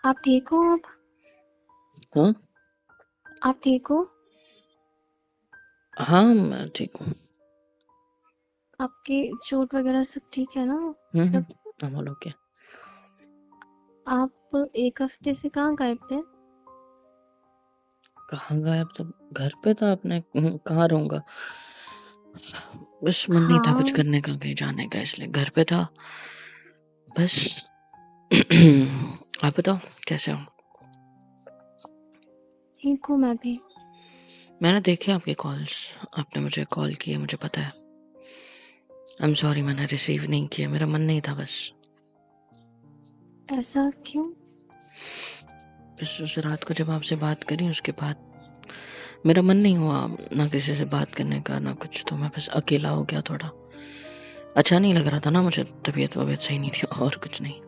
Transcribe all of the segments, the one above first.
आप ठीक हो? हाँ आप ठीक हो? हाँ, मैं ठीक हूँ। आपकी चोट वगैरह सब ठीक है ना? मतलब हम लोग क्या। आप 1 हफ्ते से कहाँ गायब थे? कहाँ गायब? तो घर पे था अपने। कहाँ रहूंगा? बस मन नहीं था कुछ हाँ, करने का, कहीं जाने का, इसलिए घर पे था बस। आप बताओ कैसे हो? ठीक हूँ मैं भी। मैंने देखे आपके कॉल्स। आपने मुझे कॉल किए, मुझे पता है। आई एम सॉरी, मैंने रिसीव नहीं किया, मेरा मन नहीं था बस। ऐसा क्यों? बस उस रात को जब आपसे बात करी उसके बाद मेरा मन नहीं हुआ ना किसी से बात करने का ना कुछ, तो मैं बस अकेला हो गया थोड़ा। अच्छा नहीं लग रहा था ना मुझे, तबीयत वबीयत सही नहीं थी और कुछ नहीं।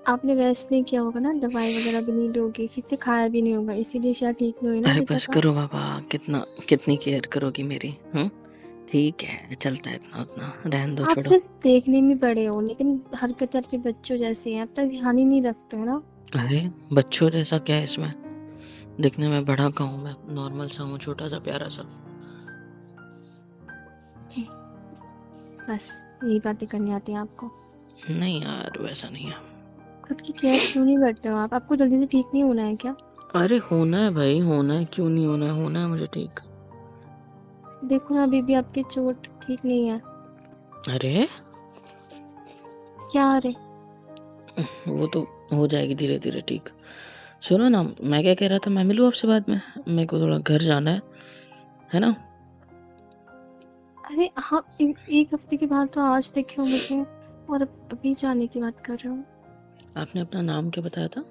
आपने रेस्ट नहीं किया होगा ना, दवाई वगैरह भी नहीं ली होगी, ठीक से खाया भी नहीं होगा, इसीलिए शायद ठीक नहीं हुई ना अरे अभी बस तक आप। करो बाबा, कितनी केयर करोगी मेरी? ठीक है, चलता है, इतना उतना रहने दो, आप छोड़ो। सिर्फ देखने में बड़े हो, लेकिन हरकतें आपके बच्चों जैसी हैं, आप तक ध्यान ही नहीं रखते हो ना। अरे बच्चों जैसा क्या है इसमें? दिखने में बड़ा का हूँ मैं, नॉर्मल सा हूँ, छोटा सा प्यारा सा। बस यही बातें करनी आती हैं आपको। नहीं यार, वैसा नहीं है। खुद की केयर क्यों नहीं करते हो आप? आपको जल्दी से ठीक नहीं होना है क्या? अरे होना है भाई, होना है, क्यों नहीं होना है, होना है मुझे ठीक। देखो ना, अभी भी आपकी चोट ठीक नहीं है। अरे क्या रे? वो तो हो जाएगी धीरे धीरे ठीक। सुनो ना, मैं क्या कह रहा था, मैं मिलूँ आपसे बाद में? मेरे को थोड़ा घर जाना है ना? अरे हाँ, 1 हफ्ते के बाद तो आज देखे हो मुझे, और अभी जाने की बात कर रहे हो? आपने अपना नाम क्या बताया था?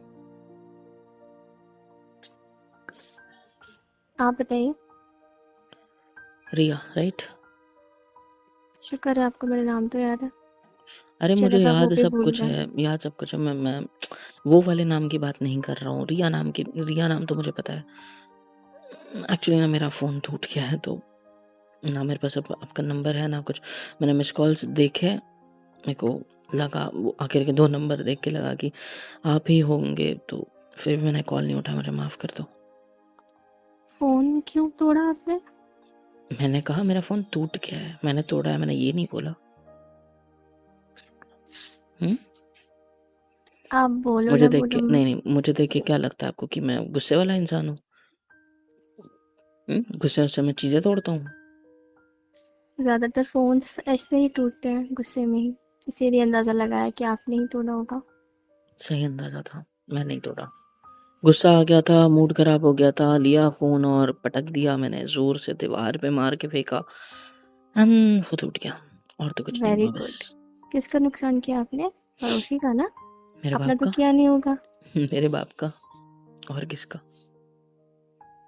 आप बताइए। रिया, राइट? शुक्र है आपको मेरा नाम तो याद है। अरे मुझे शायद आप वो याद भी सब भूल कुछ गए। है, याद सब कुछ है। मैं वो वाले नाम की बात नहीं कर रहा हूँ, रिया नाम तो मुझे पता है। एक्चुअली ना मेरा फ़ोन टूट गया है, तो ना मेरे पास अब आपका नंबर है ना कुछ। मैंने मिस कॉल्स देखे, मेरे को लगा वो आखिर के 2 नंबर देख के लगा कि आप ही होंगे, तो फिर भी मैंने कॉल नहीं उठाया, मुझे माफ़ कर दो। फोन क्यों तोड़ा आपने? मैंने कहा मेरा फ़ोन टूट गया है, मैंने तोड़ा है, मैंने ये नहीं बोला। हुँ? आप बोलो मुझे ना देख बोलो। के नहीं, मुझे देख के क्या लगता है आपको कि मैं गुस्से वाला इंसान हूँ? गुस्से में चीज़ें तोड़ता हूँ? ज्यादातर फोन्स ऐसे ही टूटते हैं, गुस्से में ही। इसीलिए अंदाजा लगाया कि आपने ही तोड़ा होगा। सही अंदाज़ा था, मैं नहीं तोड़ा। गुस्सा आ गया था, मूड खराब हो गया था, लिया फ़ोन और पटक दिया मैंने, ज़ोर से दीवार पे मार के फेंका। वो टूट गया, और तो कुछ नहीं वेरी हुआ बस। गुड। किसका नुकसान किया आपने? पड़ोसी का ना? मेरे अपना बाप तो का। किया नहीं होगा। मेरे बाप का, और किसका?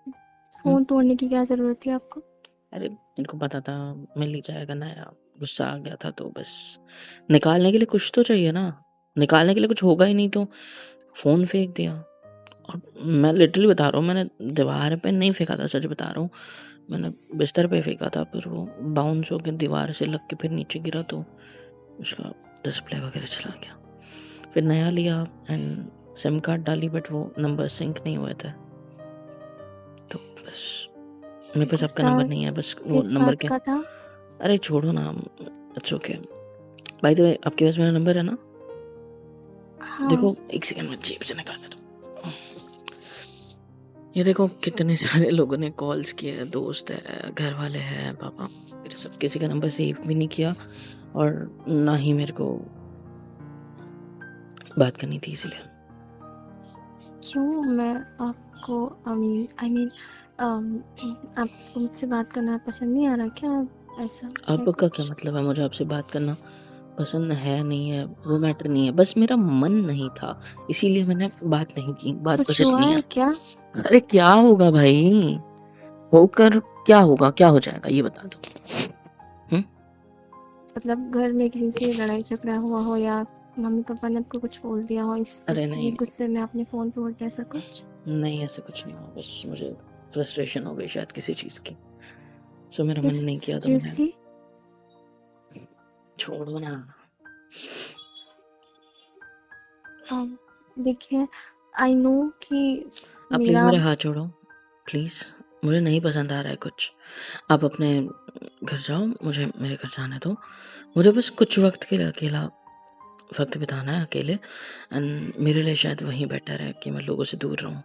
हुँ? फोन तोड़ने की क्या जरूरत थी आपको? अरे मेरे को पता था मिल ही जाएगा नया। गुस्सा आ गया था तो बस, निकालने के लिए कुछ तो चाहिए ना, निकालने के लिए कुछ होगा ही नहीं तो फ़ोन फेंक दिया। और मैं लिटरली बता रहा हूँ, मैंने दीवार पे नहीं फेंका था, सच बता रहा हूँ। मैंने बिस्तर पे फेंका था, फिर वो बाउंस होके दीवार से लग के फिर नीचे गिरा, तो उसका डिस्प्ले वगैरह चला गया। फिर नया लिया एंड सिम कार्ड डाली, बट वो नंबर सिंक नहीं हुए थे, तो बस मेरे पास आपका गुस्सा नंबर नहीं है, बस वो किस नंबर बात के। का था? अरे छोड़ो ना, it's okay. By the way, आपके पास मेरा नंबर है ना? हाँ। देखो, एक सेकंड में जेब से निकालने दो। ये देखो कितने सारे लोगों ने कॉल्स किए हैं, दोस्त है, घर वाले हैं, पापा, मेरे सब किसी का नंबर सेव भी नहीं किया, और ना ही मेरे को बात करनी थी, इसलिए। क्यों? मैं आपको आई मीन आपको मुझसे बात करना पसंद नहीं आ रहा क्या? ऐसा है आपका क्या कुछ? मतलब है मुझे आपसे बात करना पसंद है नहीं है, वो मैटर नहीं है, बस मेरा मन नहीं था, इसीलिए मैंने बात नहीं की, बात कुछ बस हुआ इतनी है। है क्या? अरे क्या होगा भाई, होकर क्या होगा, क्या हो जाएगा ये बता दो। हम्म? मतलब घर में किसी से लड़ाई झगड़ा हुआ हो, या मम्मी पापा ने आपको कुछ बोल दिया हो, अरे ये नहीं गुस्से में आपने फोन तोड़ दिया, ऐसा कुछ? नहीं, ऐसा कुछ नहीं हुआ, बस मुझे फ्रस्ट्रेशन हो गई शायद किसी चीज़ की, सो मेरा मन किस नहीं किया, तो चीज मैंने। की? छोड़ो ना। um, देखिए, आई नो कि आप प्लीज़ मेरा मेरे हाथ छोड़ो, प्लीज़। मुझे नहीं पसंद आ रहा है कुछ। आप अपने घर जाओ, मुझे मेरे घर जाने दो। मुझे बस कुछ वक़्त के लिए अकेला वक़्त बिताना है अकेले, एंड मेरे लिए शायद वही बेटर है कि मैं लोगों से दूर रहूँ।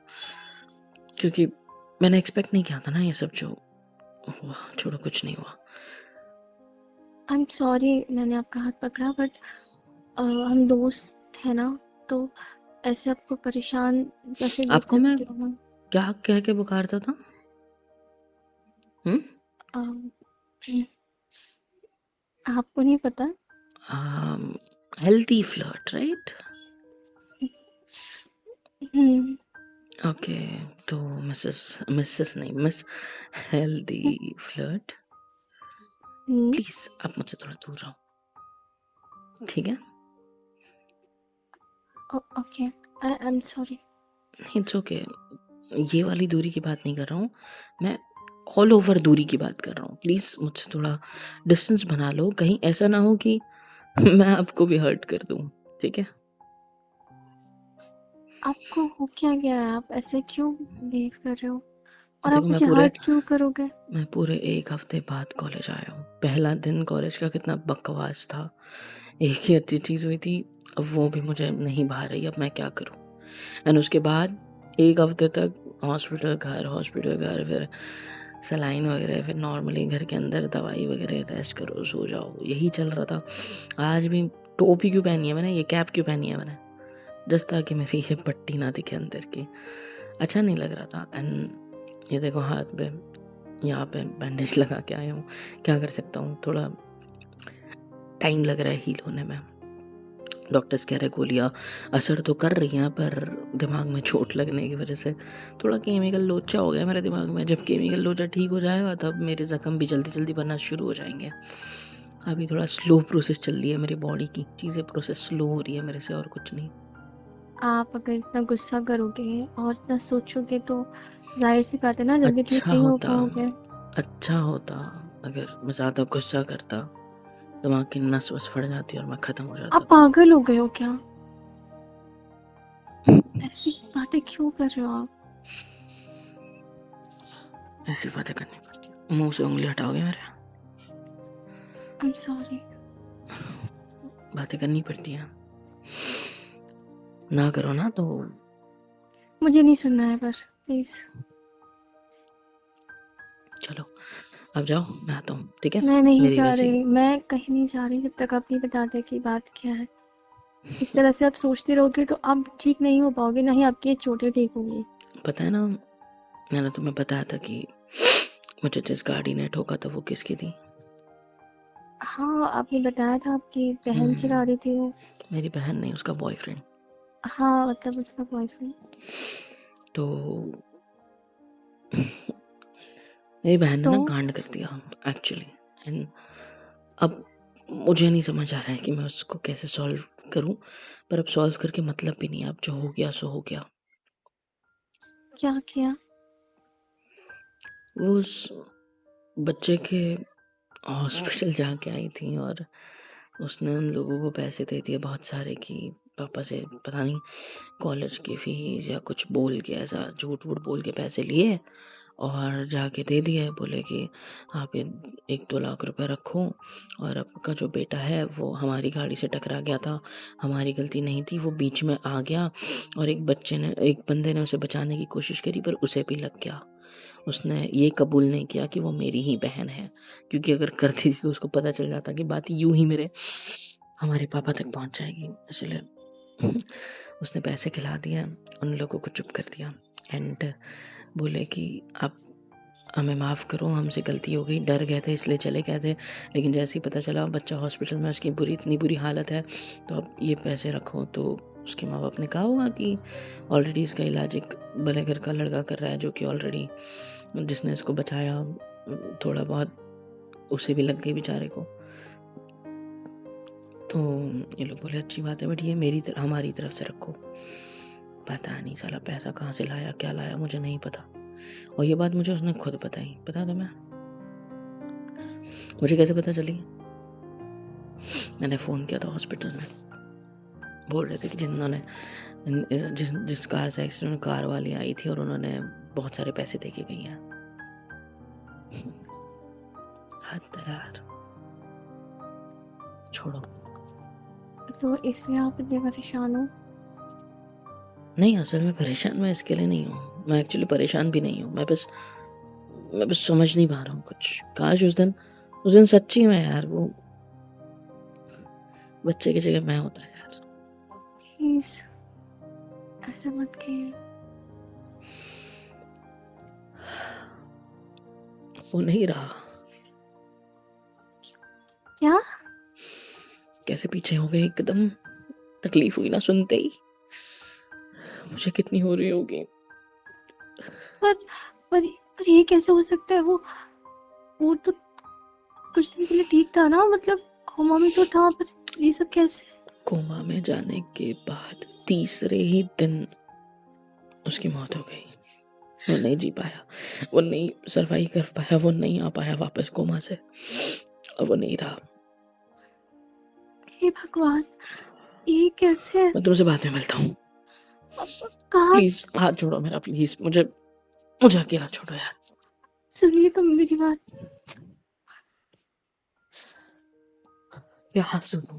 क्योंकि मैंने एक्सपेक्ट नहीं किया था ना ये सब जो हुआ। छोड़ो, कुछ नहीं हुआ। आई एम सॉरी मैंने आपका हाथ पकड़ा, बट हम दोस्त हैं ना, तो ऐसे आपको परेशान कैसे देख आपको मैं सकती हूँ मैं? क्या कह के पुकारता था? हुँ? अम, आपको नहीं पता? Healthy flirt, right? Hmm, okay, तो मिसेस नहीं, miss healthy flirt. Hmm, please आप मुझसे थोड़ा दूर रहो, ठीक है? Okay, I am sorry. It's okay. ये वाली दूरी की बात नहीं कर रहा हूँ, मैं ऑल ओवर दूरी की बात कर रहा हूँ। प्लीज़ मुझसे थोड़ा डिस्टेंस बना लो, कहीं ऐसा ना हो कि मैं आपको भी हर्ट कर दूँ, ठीक है? आपको हो क्या गया है? आप ऐसे क्यों बिहेव कर रहे हो? और देखो, आप मुझे हर्ट क्यों करोगे? मैं पूरे 1 हफ़्ते बाद कॉलेज आया हूँ। पहला दिन कॉलेज का कितना बकवास था। एक ही अच्छी चीज़ हुई थी, अब वो भी मुझे नहीं भा रही, अब मैं क्या करूँ? एंड उसके बाद 1 हफ़्ते तक हॉस्पिटल घर, फिर सलाइन वगैरह, फिर नॉर्मली घर के अंदर दवाई वगैरह, रेस्ट करो, सो जाओ, यही चल रहा था। आज भी टोपी क्यों पहनी है मैंने, ये कैप क्यों पहनी है मैंने? जस्ट ताकि मेरी ये पट्टी ना दिखे अंदर की। अच्छा नहीं लग रहा था। एंड ये देखो हाथ पे, यहाँ पे बैंडेज लगा के आया हूँ। क्या कर सकता हूँ, थोड़ा टाइम लग रहा है हील होने में। डॉक्टर्स कह रहे गोलियाँ असर तो कर रही हैं, पर दिमाग में चोट लगने की वजह से थोड़ा केमिकल लोचा हो गया मेरे दिमाग में। जब केमिकल लोचा ठीक हो जाएगा तब मेरे ज़ख्म भी जल्दी जल्दी बनना शुरू हो जाएंगे। अभी थोड़ा स्लो प्रोसेस चल रही है मेरी बॉडी की, चीज़ें प्रोसेस स्लो हो रही है मेरे से, और कुछ नहीं। आप अगर इतना गुस्सा करोगे और इतना सोचोगे तो ज़ाहिर-सी बात है ना, जल्दी ठीक अच्छा नहीं हो होता पाओगे। अच्छा होता अगर मैं ज़्यादा गुस्सा करता, दिमाग की नस वस फट जाती और मैं ख़त्म हो आप जाता। पागल हो गए हो क्या? ऐसी बातें क्यों कर रहे हो आप? ऐसी बातें करनी पड़ती है। मुंह से उंगली हटाओगे मेरे? आई एम सॉरी। बातें करनी पड़ती हैं, ना करो ना तो। मुझे नहीं सुनना है बस, प्लीज़। चलो अब जाओ, मैं आता हूँ, ठीक है? मैं नहीं मेरी जा वैसी रही, मैं कहीं नहीं जा रही जब तक आप नहीं बताते कि बात क्या है। इस तरह से आप सोचते रहोगे तो आप ठीक नहीं हो पाओगे, ना ही आपकी ये चोटें ठीक होंगी। पता है ना, मैंने तुम्हें बताया था कि मुझे जिस गाड़ी ने ठोका था वो किसकी थी? हाँ, आपने बताया था आपकी बहन चला रही थी वो। मेरी बहन नहीं, उसका बॉयफ्रेंड। हाँ, मतलब उसका बॉयफ्रेंड। तो मेरी बहन ने तो ना कांड कर दिया एक्चुअली। एंड अब मुझे नहीं समझ आ रहा है कि मैं उसको कैसे सॉल्व करूं, पर अब सॉल्व करके मतलब भी नहीं है। अब जो हो गया सो हो गया। क्या किया? वो उस बच्चे के हॉस्पिटल जाके आई थी और उसने उन लोगों को पैसे दे दिए बहुत सारे कि पापा से पता नहीं कॉलेज की फीस या कुछ बोल के, ऐसा झूठ वूठ बोल के पैसे लिए और जाके दे दिए। बोले कि आप 1-2 लाख रुपए रखो, और आपका जो बेटा है वो हमारी गाड़ी से टकरा गया था, हमारी गलती नहीं थी, वो बीच में आ गया और एक बंदे ने उसे बचाने की कोशिश करी पर उसे भी लग गया। उसने ये कबूल नहीं किया कि वो मेरी ही बहन है, क्योंकि अगर करती थी तो उसको पता चल जाता कि बात यूं ही मेरे हमारे पापा तक पहुंच जाएगी। इसलिए उसने पैसे खिला दिया, उन लोगों को चुप कर दिया एंड बोले कि आप हमें माफ़ करो, हमसे गलती हो गई, डर गए थे इसलिए चले गए थे। लेकिन जैसे ही पता चला बच्चा हॉस्पिटल में, उसकी इतनी बुरी हालत है, तो अब ये पैसे रखो। तो उसके माँ बाप ने कहा होगा कि ऑलरेडी इसका इलाज एक भले घर का लड़का कर रहा है, जो कि ऑलरेडी जिसने इसको बचाया, थोड़ा बहुत उसे भी लग गई बेचारे को। तो ये लोग बोले अच्छी बात है, बट ये हमारी तरफ से रखो। पता नहीं साला पैसा कहाँ से लाया, क्या लाया, मुझे नहीं पता। और ये बात मुझे उसने खुद बताई। पता तुम्हें मुझे कैसे पता चली? मैंने फ़ोन किया था हॉस्पिटल में, बोल रहे थे कि जिस कार से एक्सीडेंट, कार वाली आई थी और उन्होंने बहुत सारे पैसे दे के गई हैं। हद है यार, छोड़ो। तो इसलिए आप इतने परेशान हो? नहीं, असल में परेशान मैं इसके लिए नहीं हूँ, मैं एक्चुअली परेशान भी नहीं हूँ, मैं बस समझ नहीं पा रहा हूँ कुछ। काश उस दिन सच्ची में यार वो बच्चे की जगह मैं होता यार। प्लीज ऐसा मत कहिए। वो नहीं रहा। क्या? कैसे पीछे हो गए एकदम, तकलीफ हुई ना सुनते ही। मुझे कितनी हो रही होगी। पर पर ये कैसे हो सकता है? वो तो कुछ दिन पहले ठीक था ना, मतलब कोमा में तो था, पर ये सब कैसे? कोमा में जाने के बाद तीसरे ही दिन उसकी मौत हो गई। वो नहीं जी पाया, वो नहीं सरवाइव कर पाया, वो नहीं आ पाया वापस कोमा से, और वो नहीं रहा। हे भगवान, ये कैसे? मैं तुमसे बाद में मिलता हूँ। कहाँ? प्लीज हाथ छोड़ो मेरा, प्लीज मुझे अकेला छोड़ो यार। सुनिए तो मेरी बात। क्या सुनो?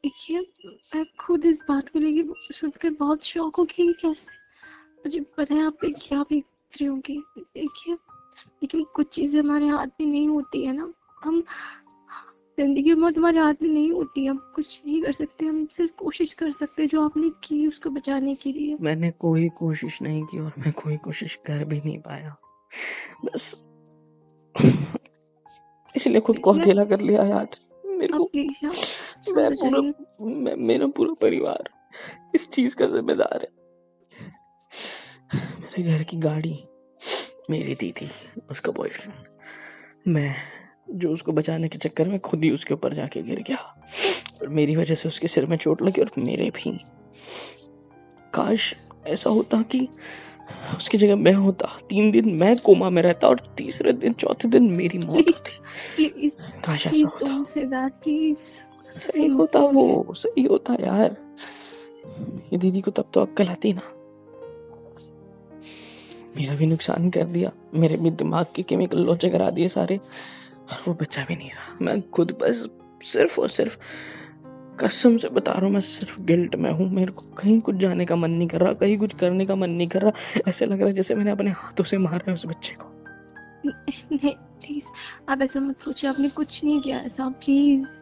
देखिए, मैं खुद इस बात को लेके सुनकर बहुत शौक हो गई। कैसे? मुझे पता है आप पे क्या बीत रही होंगी। देखिए, लेकिन कुछ चीजें हमारे हाथ में नहीं होती है ना। हम जिंदगी में हमारे हाथ में नहीं होती, हम कुछ नहीं कर सकते, हम सिर्फ कोशिश कर सकते हैं जो आपने की उसको बचाने के लिए। मैंने कोई कोशिश नहीं की और मैं कोई कोशिश कर भी नहीं पाया, बस इसलिए खुद को अकेला कर लिया यार। मेरे को प्लीज मैं छोड़ जाइए। मेरा पूरा परिवार इस चीज का जिम्मेदार है। मेरे घर की गाड़ी, मेरी दीदी, उसका बॉयफ्रेंड, मैं जो उसको बचाने के चक्कर में खुद ही उसके ऊपर जाके गिर गया और मेरी वजह से उसके सिर में चोट लगी और मेरे भी। काश ऐसा होता कि उसकी जगह मैं होता, 3 दिन मैं कोमा में रहता और तीसरे दिन चौथे दिन मेरी मौत होती। प्लीज काश ऐसा होता। Don't say that please. सही होता, वो सही होता यार। ये दीदी को तब तो अक्ल आती ना। मेरा भी नुकसान कर दिया, मेरे भी दिमाग के केमिकल लोचे करा दिए सारे, और वो बच्चा भी नहीं रहा। मैं खुद बस सिर्फ और सिर्फ, कसम से बता रहा हूँ, मैं सिर्फ गिल्ट में हूँ। मेरे को कहीं कुछ जाने का मन नहीं कर रहा, कहीं कुछ करने का मन नहीं कर रहा। ऐसे लग रहा है जैसे मैंने अपने हाथों से मारा है उस बच्चे को। नहीं प्लीज, आप ऐसा मत सोचिए, आपने कुछ नहीं किया ऐसा, प्लीज।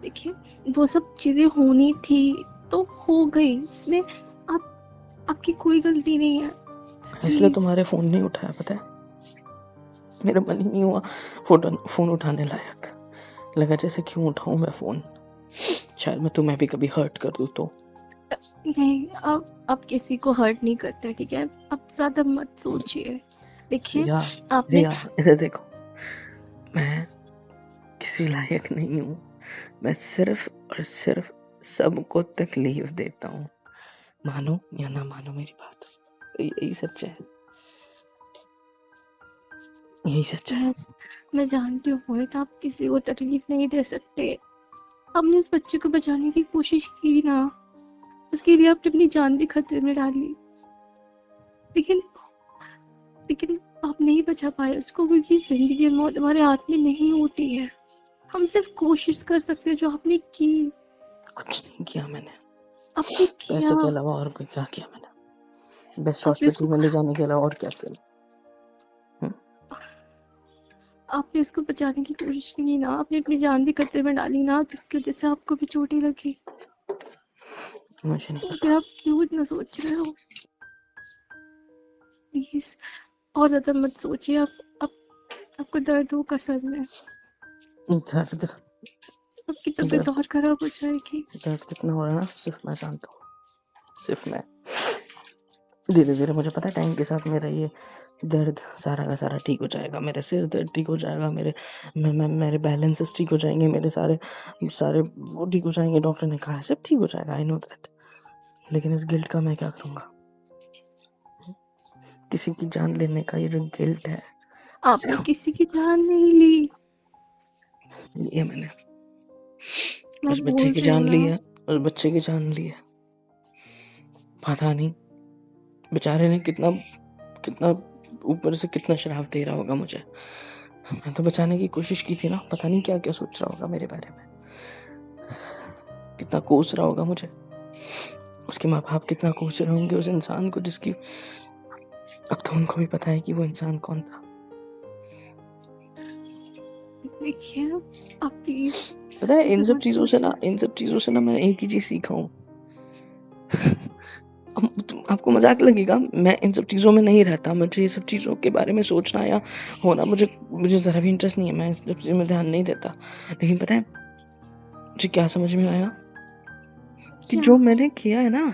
देखिए, वो सब चीजें होनी थी तो हो गई, इसमें आपकी कोई गलती नहीं है। इसलिए तुम्हारे फोन नहीं उठाया, पता है? मेरा मन ही नहीं हुआ फोन उठाने लायक। लगा जैसे क्यों उठाऊं मैं फोन, शायद मैं तुम्हें भी कभी हर्ट कर दूं तो। नहीं, आप किसी को हर्ट नहीं करते, ठीक है? आप ज्यादा मत सोचिए। देखिए, आपने इधर देखो, मैं किसी लायक नहीं हूँ, मैं सिर्फ और सिर्फ सबको तकलीफ देता हूँ। मानो या ना मानो मेरी बात, यही सच है, यही सच है। मैं जानती हूँ मोहित, आप किसी को तकलीफ नहीं दे सकते। आपने उस बच्चे को बचाने की कोशिश की ना, उसके लिए आपने अपनी जान भी खतरे में डाली, लेकिन आप नहीं बचा पाए उसको, क्योंकि जिंदगी और मौत हमारे हाथ में नहीं होती है। हम सिर्फ कोशिश कर सकते हैं जो आपने की। कुछ नहीं किया मैंने, आपने पैसे के अलावा और कोई क्या किया मैंने? बेस्ट हॉस्पिटल में ले जाने के अलावा और क्या किया? आपने उसको बचाने की कोशिश की ना, आपने अपनी जान भी खतरे में डाली ना, जिसकी वजह से आपको भी चोटें लगी। मुझे नहीं फिर पता। आप क्यों इतना सोच रहे हो? प्लीज और ज्यादा मत सोचिए। आपको दर्द होगा सर में, दर्द आपकी तबीयत और खराब हो जाएगी। दर्द कितना हो रहा है ना, सिर्फ मैं जानता हूँ, सिर्फ मैं। धीरे धीरे मुझे पता है टाइम के साथ मेरा ये दर्द सारा का सारा ठीक हो जाएगा, मेरे सिर दर्द ठीक हो जाएगा, मेरे बैलेंसेस ठीक हो जाएंगे, मेरे सारे वो ठीक हो जाएंगे। डॉक्टर ने कहा है सब ठीक हो जाएगा, आई नो दैट। लेकिन इस गिल्ट का मैं क्या करूँगा? किसी की जान लेने का ये जो गिल्ट है, आपने किसी की जान नहीं ली। ये मैंने मैं उस बच्चे बोल की रही हूँ जान ली ना, है, उस बच्चे की जान ली है। पता नहीं बेचारे ने कितना कितना ऊपर से कितना श्राप दे रहा होगा मुझे। मैं तो बचाने की कोशिश की थी ना, पता नहीं क्या क्या सोच रहा होगा मेरे बारे में, कितना कोस रहा होगा मुझे। उसके माँ बाप कितना कोस रहे होंगे उस इंसान को, जिसकी अब तो उनको भी पता है कि वो इंसान कौन था। देखिए आप प्लीज पता है इन सब मत चीजों से ना मैं एक ही चीज सीखा हूँ। आपको मजाक लगेगा, मैं इन सब चीज़ों में नहीं रहता, मुझे ये सब चीज़ों के बारे में सोचना या होना मुझे ज़रा भी इंटरेस्ट नहीं है, मैं इस सब चीज़ों में ध्यान नहीं देता। लेकिन पता है मुझे क्या समझ में आया कि जो मैंने किया है ना,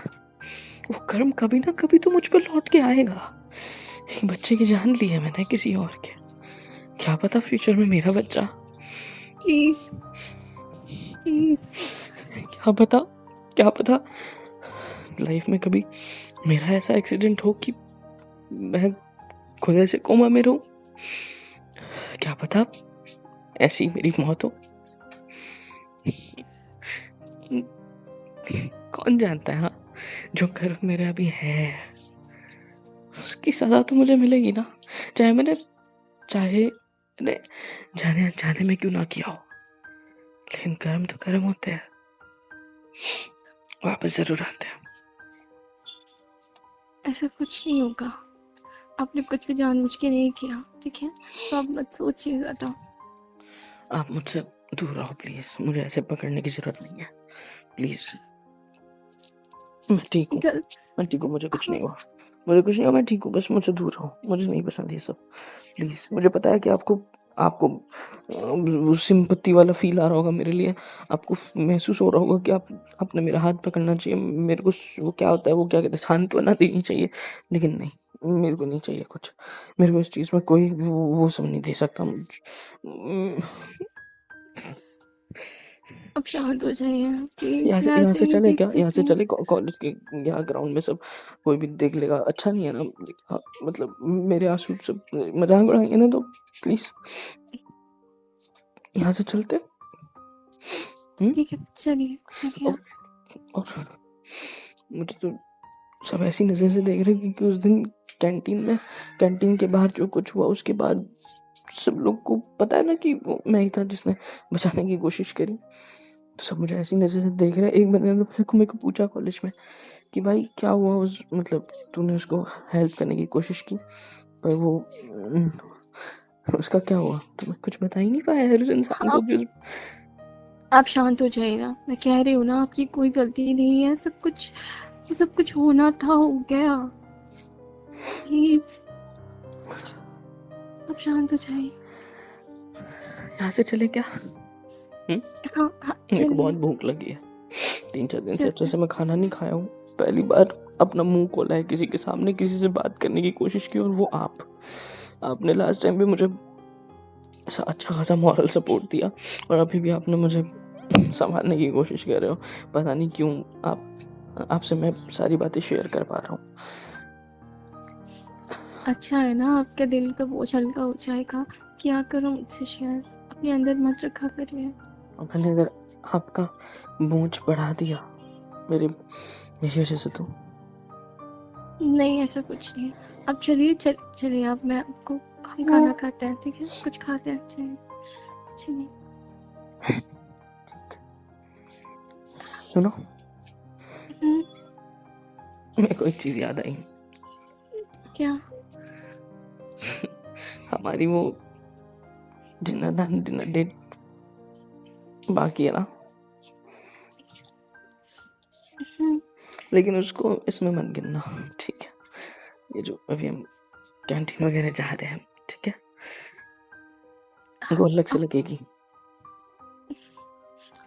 वो कर्म कभी ना कभी तो मुझ पर लौट के आएगा। एक बच्चे की जान ली है मैंने किसी और के, क्या पता फ्यूचर में मेरा बच्चा, प्लीज क्या पता लाइफ में कभी मेरा ऐसा एक्सीडेंट हो कि मैं खुद ऐसे कोमा में रहूं। क्या पता ऐसी मेरी मौत हो। कौन जानता है। हाँ, जो कर्म मेरा अभी है उसकी सजा तो मुझे मिलेगी ना, चाहे मैंने जाने अनजाने में क्यों ना किया हो। लेकिन कर्म तो कर्म होते हैं, वापस जरूर आते हैं। ऐसा कुछ नहीं होगा, आपने कुछ भी जानबूझ के नहीं किया, ठीक है? तो आप मत सोचिए ज़्यादा। आप मुझसे दूर रहो प्लीज, मुझे ऐसे पकड़ने की जरूरत नहीं है प्लीज। मैं ठीक हूँ, मुझे कुछ नहीं हुआ, मैं ठीक हूँ, बस मुझसे दूर रहो, मुझे नहीं पसंद ये सब प्लीज। मुझे पता है कि आपको वो सिंपत्ति वाला फील आ रहा होगा मेरे लिए, आपको महसूस हो रहा होगा कि आपने मेरा हाथ पकड़ना चाहिए, मेरे को वो क्या होता है, वो क्या कहते हैं, सांत्वना देनी चाहिए। लेकिन नहीं, मेरे को नहीं चाहिए कुछ, मेरे को इस चीज में कोई वो सब नहीं दे सकता। अब शांत हो जाइए प्लीज। यहाँ से चले क्या, यहाँ से चले कॉलेज के यहाँ ग्राउंड में सब कोई भी देख लेगा, अच्छा नहीं है ना। हाँ, मतलब मेरे आंसू सब मजाक उड़ाएंगे ना, तो प्लीज यहाँ से चलते। ठीक है, चलिए और, और मुझे तो सब ऐसी नजर से देख रहे क्योंकि उस दिन कैंटीन के बाहर जो कुछ हुआ, उसके बाद सब लोग को पता है ना कि वो मैं ही था जिसने बचाने की कोशिश करी। तो सब मुझे ऐसी नजर से देख रहे हैं। एक बंदे ने मेरे को पूछा कॉलेज में कि भाई क्या हुआ, उस मतलब तूने उसको हेल्प करने की कोशिश की पर वो उसका क्या हुआ। तो मैं कुछ बता ही नहीं पाया है उस इंसान को कि आप शांत हो जाइए ना, मैं कह रही हूँ ना आपकी कोई गलती नहीं है, सब कुछ होना था, हो गया। प्लीज आप शांत हो जाइए। यहाँ से चले क्या। हाँ मेरे को बहुत चलिए। भूख लगी है, 3-4 दिन से अच्छे से मैं खाना नहीं खाया हूँ। पहली बार अपना मुंह खोला है किसी के सामने, किसी से बात करने की कोशिश की, और वो आपने लास्ट टाइम भी मुझे ऐसा अच्छा खासा मॉरल सपोर्ट दिया, और अभी भी आपने मुझे संभालने की कोशिश कर रहे हो। पता नहीं क्यों आपसे मैं सारी बातें शेयर कर पा रहा हूँ। अच्छा है ना, आपके दिल का बोझ हल्का हो जाएगा। क्या करो मुझसे शेयर, अपने अंदर मत रखा करिए। मैंने अगर आपका बोझ बढ़ा दिया मेरी वजह से तो नहीं ऐसा कुछ नहीं है। अब चलिए अब मैं आपको, हम खाना खाते हैं, ठीक है? कुछ खाते हैं, चलिए। सुनो, मेरे को एक चीज याद आई। क्या? हमारी वो डिनर डेट बाकी है ना, लेकिन उसको इसमें मत गिनना, ठीक है? ये जो अभी हम कैंटीन वगैरह जा रहे हैं, ठीक है? वो अलग से लगेगी।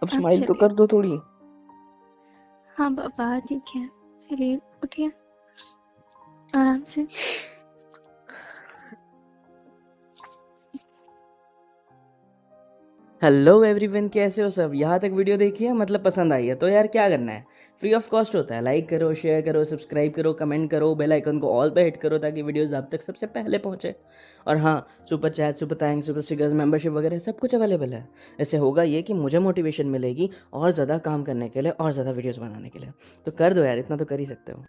अब स्माइल तो कर दो थोड़ी। हाँ बाबा ठीक है, चलिए उठिए आराम से। है हेलो एवरीवन, कैसे हो सब? यहाँ तक वीडियो देखी है, मतलब पसंद आई है तो यार क्या करना है, फ्री ऑफ कॉस्ट होता है। लाइक करो, शेयर करो, सब्सक्राइब करो, कमेंट करो, बेल आइकन को ऑल पे हिट करो ताकि वीडियोस आप तक सबसे पहले पहुँचे। और हाँ, super chat, super thanks, super stickers, membership वगैरह सब कुछ अवेलेबल है। इससे होगा ये कि मुझे मोटिवेशन मिलेगी और ज़्यादा काम करने के लिए और ज़्यादा वीडियोज़ बनाने के लिए। तो कर दो यार, इतना तो कर ही सकते हो।